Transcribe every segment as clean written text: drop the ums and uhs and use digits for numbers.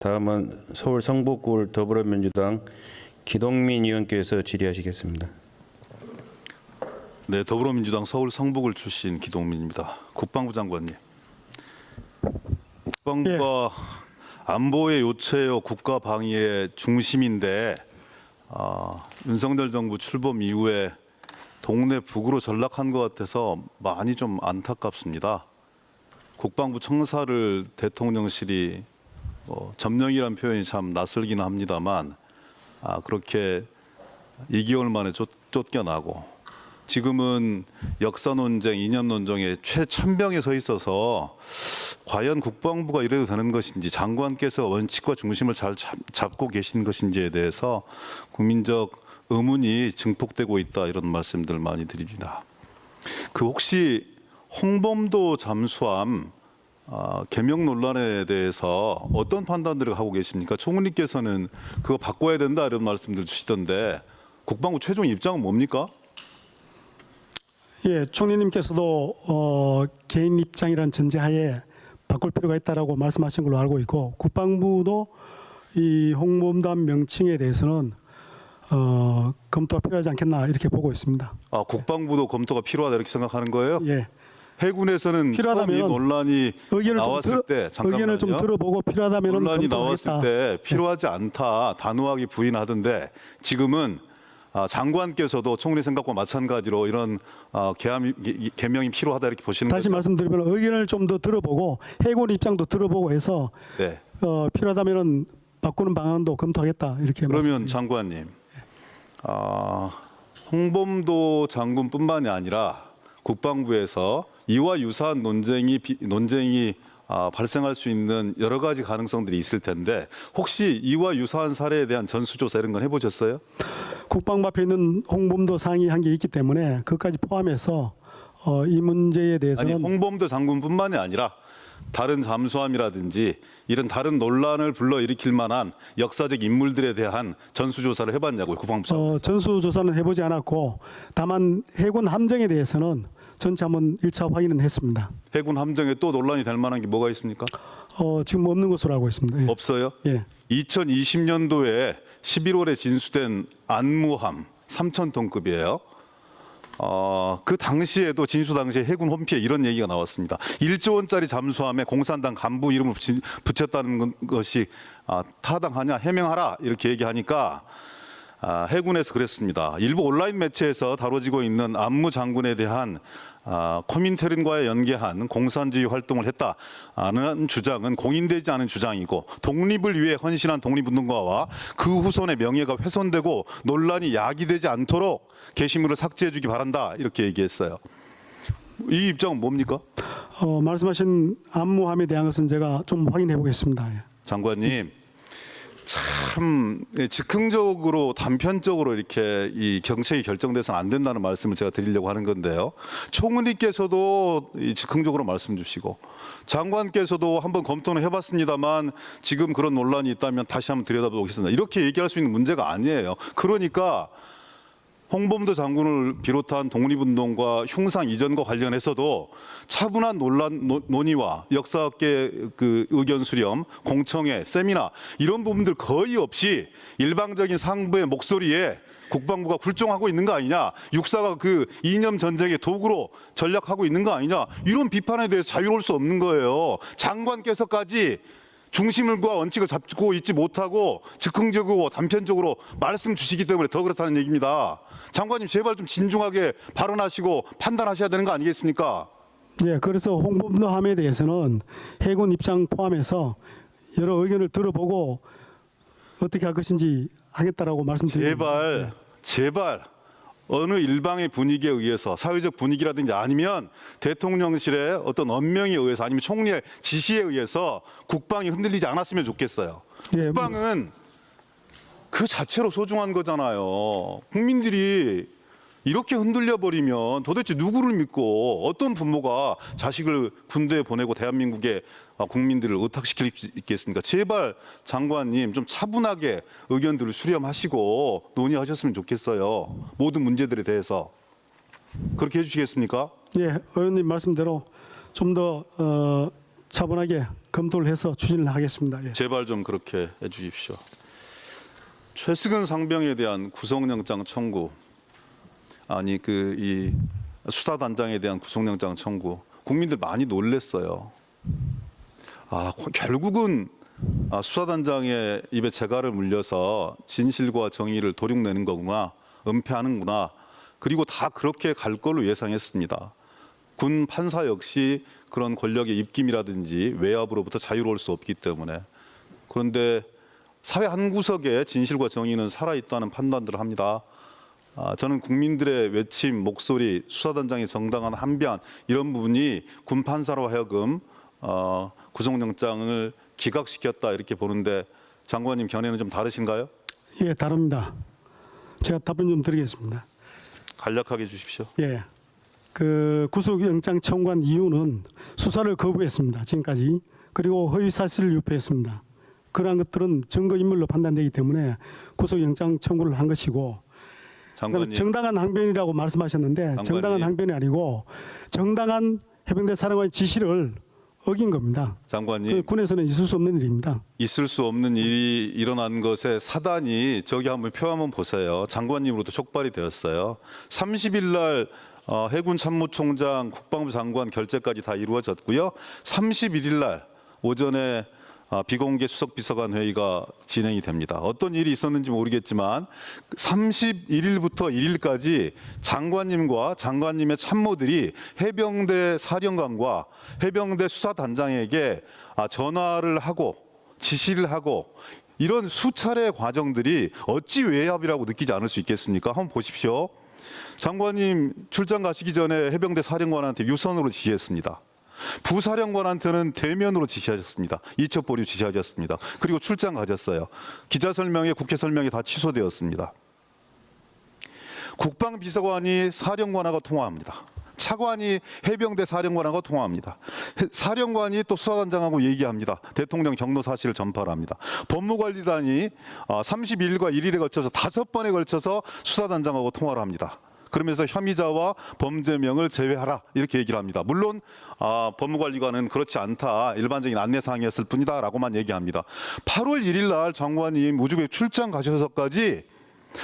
다음은 서울 성북구 더불어민주당 기동민 의원께서 질의하시겠습니다. 네, 더불어민주당 서울 성북을 출신 기동민입니다. 국방부 장관님, 국방부가 안보의 요체요 국가 방위의 중심인데 윤석열 정부 출범 이후에 동네 북으로 전락한 것 같아서 많이 좀 안타깝습니다. 국방부 청사를 대통령실이 점령이라는 표현이 참 낯설기는 합니다만 그렇게 2개월 만에 쫓겨나고 지금은 역사 논쟁, 이념 논쟁의 최천병에 서 있어서 과연 국방부가 이래도 되는 것인지, 장관께서 원칙과 중심을 잘 잡고 계신 것인지에 대해서 국민적 의문이 증폭되고 있다, 이런 말씀들 많이 드립니다. 혹시 홍범도 잠수함 개명 논란에 대해서 어떤 판단들을 하고 계십니까? 총리께서는 그거 바꿔야 된다 이런 말씀들 주시던데 국방부 최종 입장은 뭡니까? 예, 총리님께서도 개인 입장이란 전제하에 바꿀 필요가 있다라고 말씀하신 걸로 알고 있고, 국방부도 이 홍범도함 명칭에 대해서는 검토가 필요하지 않겠나 이렇게 보고 있습니다. 국방부도 검토가 필요하다 이렇게 생각하는 거예요? 예. 해군에서는 처음 이 논란이 나왔을 때 의견을 좀 들어보고 필요하다면 논란이 나왔을 때 필요하지 않다 단호하게 부인하던데 지금은 장관께서도 총리 생각과 마찬가지로 이런 개명이 필요하다 이렇게 보시는 다시 거죠? 말씀드리면 의견을 좀 더 들어보고 해군 입장도 들어보고 해서 네. 필요하다면 바꾸는 방안도 검토하겠다 이렇게 그러면 장관님, 홍범도 장군뿐만이 아니라 국방부에서 이와 유사한 논쟁이 발생할 수 있는 여러 가지 가능성들이 있을 텐데 혹시 이와 유사한 사례에 대한 전수조사 이런 건 해보셨어요? 국방부 앞에 있는 홍범도 상이 한 게 있기 때문에 그것까지 포함해서 이 문제에 대해서는 아니, 홍범도 장군뿐만이 아니라 다른 잠수함이라든지 이런 다른 논란을 불러일으킬 만한 역사적 인물들에 대한 전수조사를 해봤냐고요, 국방부 차원에서. 전수조사는 해보지 않았고 다만 해군 함정에 대해서는 전체 한번 1차 확인은 했습니다. 해군 함정에 또 논란이 될 만한 게 뭐가 있습니까? 지금 없는 것으로 알고 있습니다. 예. 없어요? 예. 2020년도에 11월에 진수된 안무함 3,000톤급이에요. 그 당시에도 진수 당시에 해군 홈피에 이런 얘기가 나왔습니다. 1조 원짜리 잠수함에 공산당 간부 이름을 붙였다는 것이 타당하냐, 해명하라 이렇게 얘기하니까 해군에서 그랬습니다. 일부 온라인 매체에서 다뤄지고 있는 안무 장군에 대한 코민테른과의 연계한 공산주의 활동을 했다는 주장은 공인되지 않은 주장이고 독립을 위해 헌신한 독립운동가와 그 후손의 명예가 훼손되고 논란이 야기되지 않도록 게시물을 삭제해 주기 바란다 이렇게 얘기했어요. 이 입장은 뭡니까? 말씀하신 안무함에 대한 것은 제가 좀 확인해 보겠습니다. 예. 장관님, 참 즉흥적으로 단편적으로 이렇게 이 정책이 결정돼서는 안 된다는 말씀을 제가 드리려고 하는 건데요. 총리께서도 즉흥적으로 말씀 주시고 장관께서도 한번 검토는 해봤습니다만 지금 그런 논란이 있다면 다시 한번 들여다보겠습니다. 이렇게 얘기할 수 있는 문제가 아니에요. 그러니까 홍범도 장군을 비롯한 독립운동과 흉상 이전과 관련해서도 차분한 논의와 역사학계 의견 수렴, 공청회, 세미나 이런 부분들 거의 없이 일방적인 상부의 목소리에 국방부가 굴종하고 있는 거 아니냐, 육사가 그 이념 전쟁의 도구로 전략하고 있는 거 아니냐, 이런 비판에 대해서 자유로울 수 없는 거예요. 장관께서까지 중심과 원칙을 잡고 있지 못하고 즉흥적이고 단편적으로 말씀 주시기 때문에 더 그렇다는 얘기입니다. 장관님, 제발 좀 진중하게 발언하시고 판단하셔야 되는 거 아니겠습니까? 예, 그래서 홍범도함에 대해서는 해군 입장 포함해서 여러 의견을 들어보고 어떻게 할 것인지 하겠다라고 말씀드립니다. 제발 어느 일방의 분위기에 의해서, 사회적 분위기라든지 아니면 대통령실의 어떤 언명에 의해서 아니면 총리의 지시에 의해서 국방이 흔들리지 않았으면 좋겠어요. 예, 국방은 그 자체로 소중한 거잖아요. 국민들이 이렇게 흔들려 버리면 도대체 누구를 믿고 어떤 부모가 자식을 군대에 보내고 대한민국의 국민들을 의탁시킬 수 있겠습니까? 제발 장관님 좀 차분하게 의견들을 수렴하시고 논의하셨으면 좋겠어요. 모든 문제들에 대해서. 그렇게 해주시겠습니까? 예, 의원님 말씀대로 좀 더 차분하게 검토를 해서 추진을 하겠습니다. 예. 제발 좀 그렇게 해주십시오. 최승은 상병에 대한 구속영장 청구, 아니 이 수사단장에 대한 구속영장 청구, 국민들 많이 놀랬어요. 결국은 수사단장의 입에 재갈을 물려서 진실과 정의를 도륙내는 거구나, 은폐하는구나. 그리고 다 그렇게 갈 걸로 예상했습니다. 군 판사 역시 그런 권력의 입김이라든지 외압으로부터 자유로울 수 없기 때문에. 그런데 사회 한 구석에 진실과 정의는 살아있다는 판단들을 합니다. 저는 국민들의 외침, 목소리, 수사단장의 정당한 한변, 이런 부분이 군 판사로 하여금 구속영장을 기각시켰다 이렇게 보는데, 장관님 견해는 좀 다르신가요? 예, 다릅니다. 제가 답변 좀 드리겠습니다. 간략하게 해주십시오. 예, 그 구속영장 청구한 이유는 수사를 거부했습니다. 지금까지. 그리고 허위사실을 유포했습니다. 그러한 것들은 증거인멸로 판단되기 때문에 구속영장 청구를 한 것이고, 장관님, 정당한 항변이라고 말씀하셨는데 장관님. 정당한 항변이 아니고 정당한 해병대 사령관의 지시를 어긴 겁니다. 장관님, 그 군에서는 있을 수 없는 일입니다. 있을 수 없는 일이 일어난 것의 사단이 저기 한번 표 한번 보세요. 장관님으로도 촉발이 되었어요. 30일 날 해군 참모총장, 국방부 장관 결재까지 다 이루어졌고요. 31일 날 오전에 비공개 수석 비서관 회의가 진행이 됩니다. 어떤 일이 있었는지 모르겠지만 31일부터 1일까지 장관님과 장관님의 참모들이 해병대 사령관과 해병대 수사단장에게 전화를 하고 지시를 하고, 이런 수차례의 과정들이 어찌 외압이라고 느끼지 않을 수 있겠습니까? 한번 보십시오. 장관님 출장 가시기 전에 해병대 사령관한테 유선으로 지시했습니다. 부사령관한테는 대면으로 지시하셨습니다. 이첩 보류 지시하셨습니다. 그리고 출장 가셨어요. 기자 설명회, 국회 설명회 다 취소되었습니다. 국방비서관이 사령관하고 통화합니다. 차관이 해병대 사령관하고 통화합니다. 사령관이 또 수사단장하고 얘기합니다. 대통령 경로 사실을 전파를 합니다. 법무관리단이 32일과 1일에 걸쳐서 5번에 걸쳐서 수사단장하고 통화를 합니다. 그러면서 혐의자와 범죄명을 제외하라 이렇게 얘기를 합니다. 물론 법무관리관은 그렇지 않다, 일반적인 안내사항이었을 뿐이다 라고만 얘기합니다. 8월 1일 날 장관님 우주에 출장 가셔서까지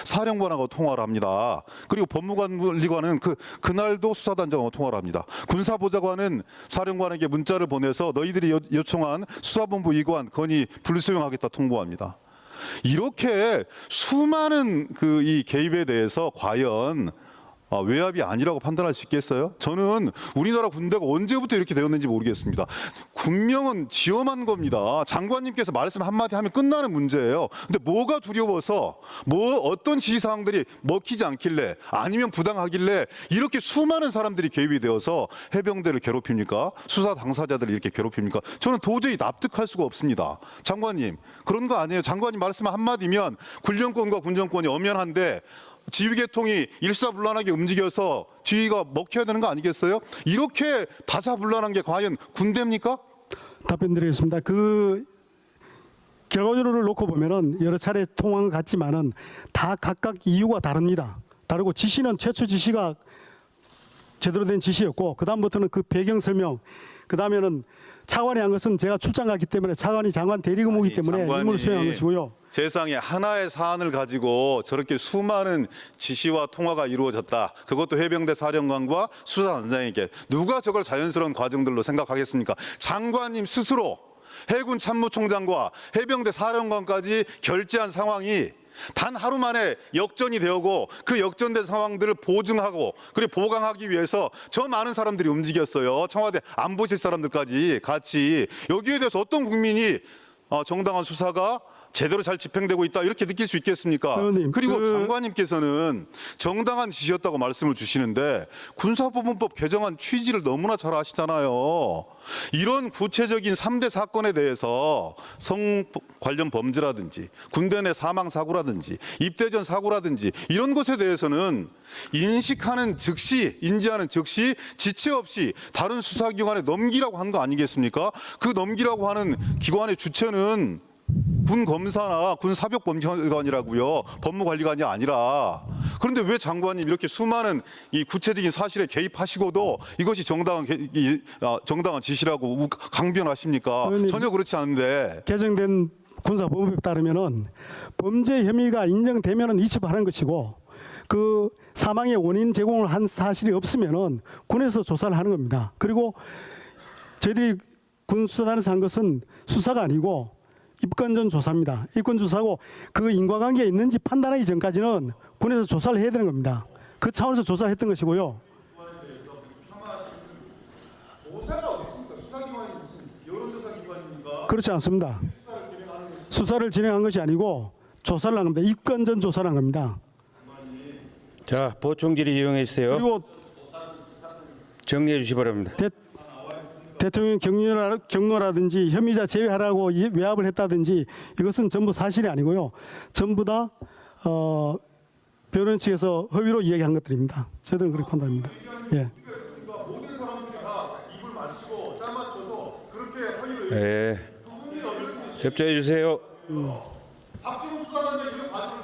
사령관하고 통화를 합니다. 그리고 법무관리관은 그날도 수사단장하고 통화를 합니다. 군사보좌관은 사령관에게 문자를 보내서 너희들이 요청한 수사본부 이관 건의 불수용하겠다 통보합니다. 이렇게 수많은 이 개입에 대해서 과연 외압이 아니라고 판단할 수 있겠어요? 저는 우리나라 군대가 언제부터 이렇게 되었는지 모르겠습니다. 군명은 지엄한 겁니다. 장관님께서 말씀 한마디 하면 끝나는 문제예요. 근데 뭐가 두려워서, 어떤 지시사항들이 먹히지 않길래, 아니면 부당하길래 이렇게 수많은 사람들이 개입이 되어서 해병대를 괴롭힙니까? 수사 당사자들을 이렇게 괴롭힙니까? 저는 도저히 납득할 수가 없습니다. 장관님, 그런 거 아니에요. 장관님 말씀 한마디면 군령권과 군정권이 엄연한데 지휘계통이 일사불란하게 움직여서 지휘가 먹혀야 되는 거 아니겠어요? 이렇게 다사불란한 게 과연 군대입니까? 답변 드리겠습니다. 그 결과적으로 놓고 보면은 여러 차례 통화가 같지만은 다 각각 이유가 다릅니다. 다르고 지시는 최초 지시가 제대로 된 지시였고, 그 다음부터는 그 배경 설명, 그 다음에는 차관이 한 것은 제가 출장 갔기 때문에 차관이 장관 대리근무이기 때문에 임무를 수행한 것이고요. 세상에 하나의 사안을 가지고 저렇게 수많은 지시와 통화가 이루어졌다. 그것도 해병대 사령관과 수사단장에게. 누가 저걸 자연스러운 과정들로 생각하겠습니까? 장관님 스스로 해군 참모총장과 해병대 사령관까지 결재한 상황이 단 하루 만에 역전이 되고, 그 역전된 상황들을 보증하고 그리고 보강하기 위해서 저 많은 사람들이 움직였어요. 청와대 안보실 사람들까지 같이. 여기에 대해서 어떤 국민이 정당한 수사가 제대로 잘 집행되고 있다 이렇게 느낄 수 있겠습니까? 의원님, 그리고 장관님께서는 정당한 지시였다고 말씀을 주시는데 군사법원법 개정안 취지를 너무나 잘 아시잖아요. 이런 구체적인 3대 사건에 대해서 성 관련 범죄라든지 군대 내 사망 사고라든지 입대 전 사고라든지 이런 것에 대해서는 인식하는 즉시, 인지하는 즉시 지체 없이 다른 수사기관에 넘기라고 한 거 아니겠습니까? 그 넘기라고 하는 기관의 주체는 군 검사나 군 사법범죄관이라고요. 법무관리관이 아니라. 그런데 왜 장관님 이렇게 수많은 이 구체적인 사실에 개입하시고도 이것이 정당한 지시라고 강변하십니까? 의원님, 전혀 그렇지 않은데. 개정된 군사법에 따르면은 범죄 혐의가 인정되면은 이첩하는 것이고 그 사망의 원인 제공을 한 사실이 없으면은 군에서 조사를 하는 겁니다. 그리고 저희들이 군수사단에서 한 것은 수사가 아니고 입건전 조사입니다. 입건 조사고 그 인과관계가 있는지 판단하기 전까지는 군에서 조사를 해야 되는 겁니다. 그 차원에서 조사를 했던 것이고요. 조사가 어디 있습니까? 수사기관이 무슨 여론조사기관입니까? 그렇지 않습니다. 수사를 진행한 것이 아니고 조사를 한 겁니다. 입건전 조사를 한 겁니다. 자, 보충 질의 이용해 주세요. 그리고 정리해 주시 기 바랍니다. 대통령 경로라든지 혐의자 제외하라고 외압을 했다든지 이것은 전부 사실이 아니고요. 전부 다 변호인 측에서 허위로 이야기한 것들입니다. 저희들은 그렇게 판단합니다. 예. 모든 사람들이 다 입을 맞추고 짜 맞춰서 그렇게 허위를 예. 접수해 주세요. 박준호 수사관장이 이런 과정을